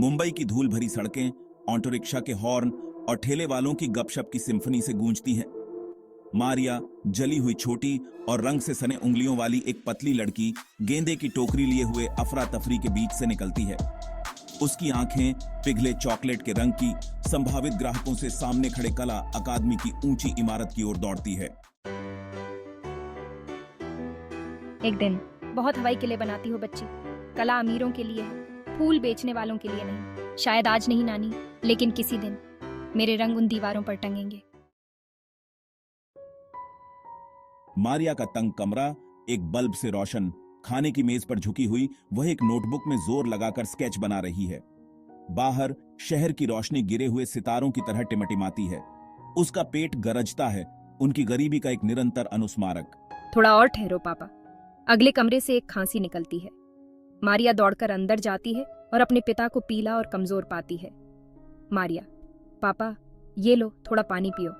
मुंबई की धूल भरी सड़कें, ऑटो रिक्शा के हॉर्न और ठेले वालों की गपशप की सिम्फनी से गूंजती हैं। मारिया, जली हुई छोटी और रंग से सने उंगलियों वाली एक पतली लड़की, गेंदे की टोकरी लिए हुए अफरा तफरी के बीच से निकलती है। उसकी आंखें पिघले चॉकलेट के रंग की संभावित ग्राहकों से सामने खड़े कला अकादमी की ऊंची इमारत की ओर दौड़ती है। एक दिन बहुत हवाई किले बनाती हो बच्ची। कला अमीरों के लिए है, फूल बेचने वालों के लिए नहीं। शायद आज नहीं नानी, लेकिन किसी दिन मेरे रंग उन दीवारों पर टंगेंगे। मारिया का तंग कमरा एक बल्ब से रोशन, खाने की मेज पर झुकी हुई वह एक नोटबुक में जोर लगाकर स्केच बना रही है। बाहर शहर की रोशनी गिरे हुए सितारों की तरह टिमटिमाती है। उसका पेट गरजता है, उनकी गरीबी का एक निरंतर अनुस्मारक। थोड़ा और ठहरो पापा। अगले कमरे से एक खांसी निकलती है। मारिया दौड़कर अंदर जाती है और अपने पिता को पीला और कमजोर पाती है। मारिया, पापा ये लो, थोड़ा पानी पियो।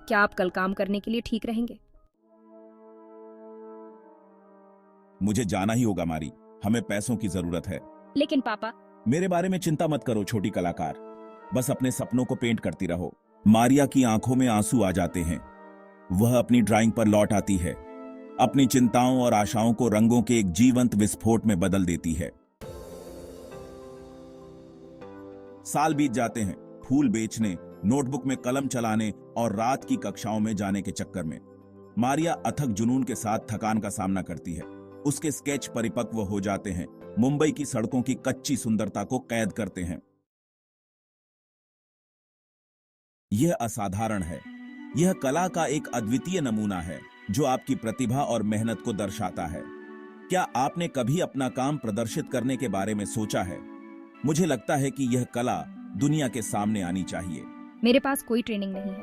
क्या आप कल काम करने के लिए ठीक रहेंगे? मुझे जाना ही होगा मारी, हमें पैसों की जरूरत है। लेकिन पापा। मेरे बारे में चिंता मत करो छोटी कलाकार, बस अपने सपनों को पेंट करती रहो। मारिया की आंखों में आंसू आ जाते हैं। वह अपनी ड्राइंग पर लौट आती है, अपनी चिंताओं और आशाओं को रंगों के एक जीवंत विस्फोट में बदल देती है। साल बीत जाते हैं, फूल बेचने, नोटबुक में कलम चलाने और रात की कक्षाओं में जाने के चक्कर में। मारिया अथक जुनून के साथ थकान का सामना करती है। उसके स्केच परिपक्व हो जाते हैं, मुंबई की सड़कों की कच्ची सुंदरता को कैद करते हैं। यह असाधारण है। यह कला का एक अद्वितीय नमूना है जो आपकी प्रतिभा और मेहनत को दर्शाता है। क्या आपने कभी अपना काम प्रदर्शित करने के बारे में सोचा है? मुझे लगता है कि यह कला दुनिया के सामने आनी चाहिए। मेरे पास कोई ट्रेनिंग नहीं है।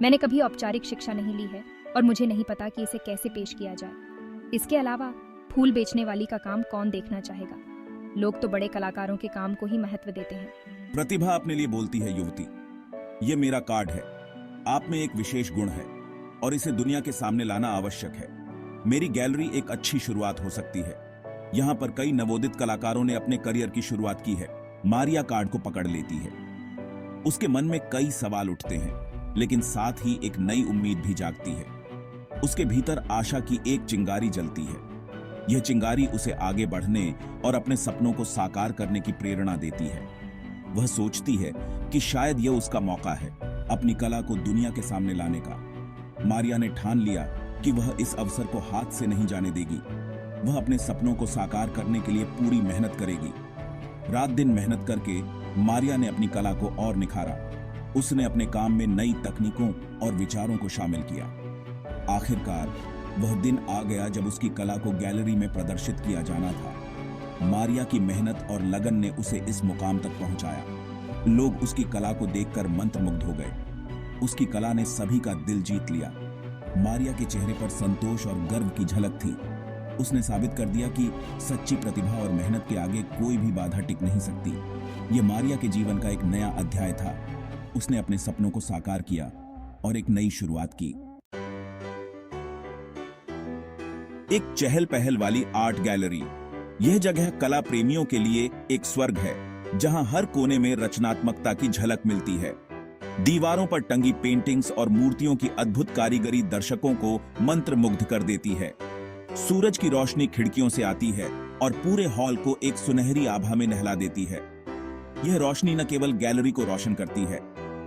मैंने कभी औपचारिक शिक्षा नहीं ली है और मुझे नहीं पता कि इसे कैसे पेश किया जाए। इसके अलावा फूल बेचने वाली का काम कौन देखना चाहेगा? लोग तो बड़े कलाकारों के काम को ही महत्व देते हैं। प्रतिभा अपने लिए बोलती है युवती। यह मेरा कार्ड है। आप में एक विशेष गुण है और इसे दुनिया के सामने लाना आवश्यक है। मेरी गैलरी एक अच्छी शुरुआत हो सकती है। यहाँ पर कई नवोदित कलाकारों ने अपने करियर की शुरुआत की है। मारिया कार्ड को पकड़ लेती है। उसके मन में कई सवाल उठते हैं, लेकिन साथ ही एक नई उम्मीद भी जागती है। उसके भीतर आशा की एक चिंगारी जलती है। यह चिंगारी उसे आगे बढ़ने और अपने सपनों को साकार करने की प्रेरणा देती है। वह सोचती है कि शायद यह उसका मौका है अपनी कला को दुनिया के सामने लाने का। मारिया ने ठान लिया कि वह इस अवसर को हाथ से नहीं जाने देगी। वह अपने सपनों को साकार करने के लिए पूरी मेहनत करेगी। रात दिन मेहनत करके मारिया ने अपनी कला को और निखारा। उसने अपने काम में नई तकनीकों और विचारों को शामिल किया। आखिरकार वह दिन आ गया जब उसकी कला को गैलरी में प्रदर्शित किया जाना था। मारिया की मेहनत और लगन ने उसे इस मुकाम तक पहुंचाया। लोग उसकी कला को देखकर मंत्रमुग्ध हो गए। उसकी कला ने सभी का दिल जीत लिया। मारिया के चेहरे पर संतोष और गर्व की झलक थी। उसने साबित कर दिया कि सच्ची प्रतिभा और मेहनत के आगे कोई भी बाधा टिक नहीं सकती। यह मारिया के जीवन का एक नया अध्याय था। उसने अपने सपनों को साकार किया और एक नई शुरुआत की। एक चहल पहल वाली आर्ट गैलरी। यह जगह कला प्रेमियों के लिए एक स्वर्ग है, जहां हर कोने में रचनात्मकता की झलक मिलती है। दीवारों पर टंगी पेंटिंग्स और मूर्तियों की अद्भुत कारीगरी दर्शकों को मंत्रमुग्ध कर देती है। सूरज की रोशनी खिड़कियों से आती है और पूरे हॉल को एक सुनहरी आभा में नहला देती है। यह रोशनी न केवल गैलरी को रोशन करती है,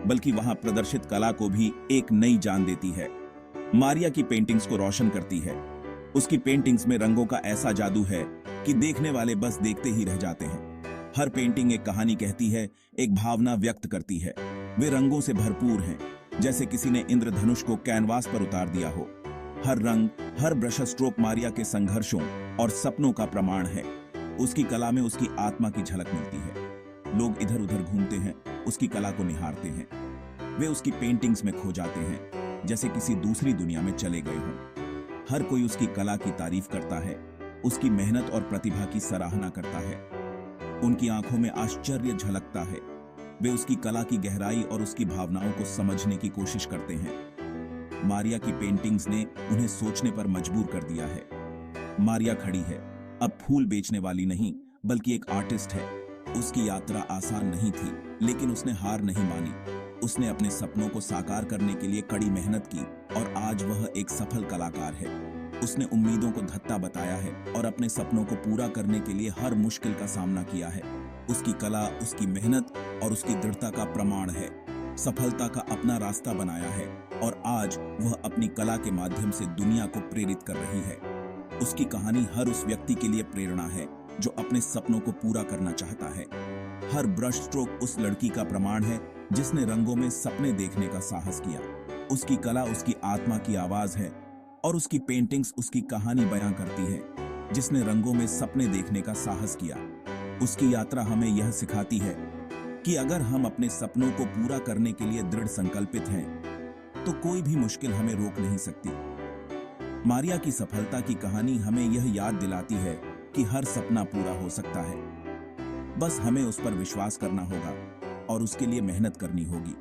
बल्कि वहां प्रदर्शित कला को भी एक नई जान देती है। मारिया की पेंटिंग्स को रोशन करती है। उसकी पेंटिंग्स में रंगों का ऐसा जादू है कि देखने वाले बस देखते ही रह जाते हैं। हर पेंटिंग एक कहानी कहती है, एक भावना व्यक्त करती है। वे रंगों से भरपूर हैं, जैसे किसी ने इंद्रधनुष को कैनवास पर उतार दिया हो। हर रंग, हर ब्रश स्ट्रोक मारिया के संघर्षों और सपनों का प्रमाण है। उसकी कला में उसकी आत्मा की झलक मिलती है। लोग इधर उधर घूमते हैं, उसकी कला को निहारते हैं। वे उसकी पेंटिंग्स में खो जाते हैं, जैसे किसी दूसरी दुनिया में चले गए हों। हर कोई उसकी कला की तारीफ करता है, उसकी मेहनत और प्रतिभा की सराहना करता है। उनकी आंखों में आश्चर्य झलकता है। वे उसकी कला की गहराई और उसकी भावनाओं को समझने की कोशिश करते हैं। मारिया की पेंटिंग्स ने उन्हें सोचने पर मजबूर कर दिया है। मारिया खड़ी है, अब फूल बेचने वाली नहीं, बल्कि एक आर्टिस्ट है। उसकी यात्रा आसान नहीं थी, लेकिन उसने हार नहीं मानी। उसने अपने सपनों को साकार करने के लिए कड़ी मेहनत की और आज वह एक सफल कलाकार है। उसने उम्मीदों को धत्ता बताया है और अपने सपनों को पूरा करने के लिए हर मुश्किल का सामना किया है। उसकी कला, उसकी मेहनत और उसकी दृढ़ता का प्रमाण है। सफलता का अपना रास्ता बनाया है और आज वह अपनी कला के माध्यम से दुनिया को प्रेरित कर रही है। उसकी कहानी हर उस व्यक्ति के लिए प्रेरणा है जो अपने सपनों को पूरा करना चाहता है। हर ब्रश स्ट्रोक उस लड़की का प्रमाण है जिसने रंगों में सपने देखने का साहस किया। उसकी कला उसकी आत्मा की आवाज है और उसकी पेंटिंग्स उसकी कहानी बयां करती है, जिसने रंगों में सपने देखने का साहस किया। उसकी यात्रा हमें यह सिखाती है कि अगर हम अपने सपनों को पूरा करने के लिए दृढ़ संकल्पित हैं, तो कोई भी मुश्किल हमें रोक नहीं सकती। मारिया की सफलता की कहानी हमें यह याद दिलाती है कि हर सपना पूरा हो सकता है। बस हमें उस पर विश्वास करना होगा और उसके लिए मेहनत करनी होगी।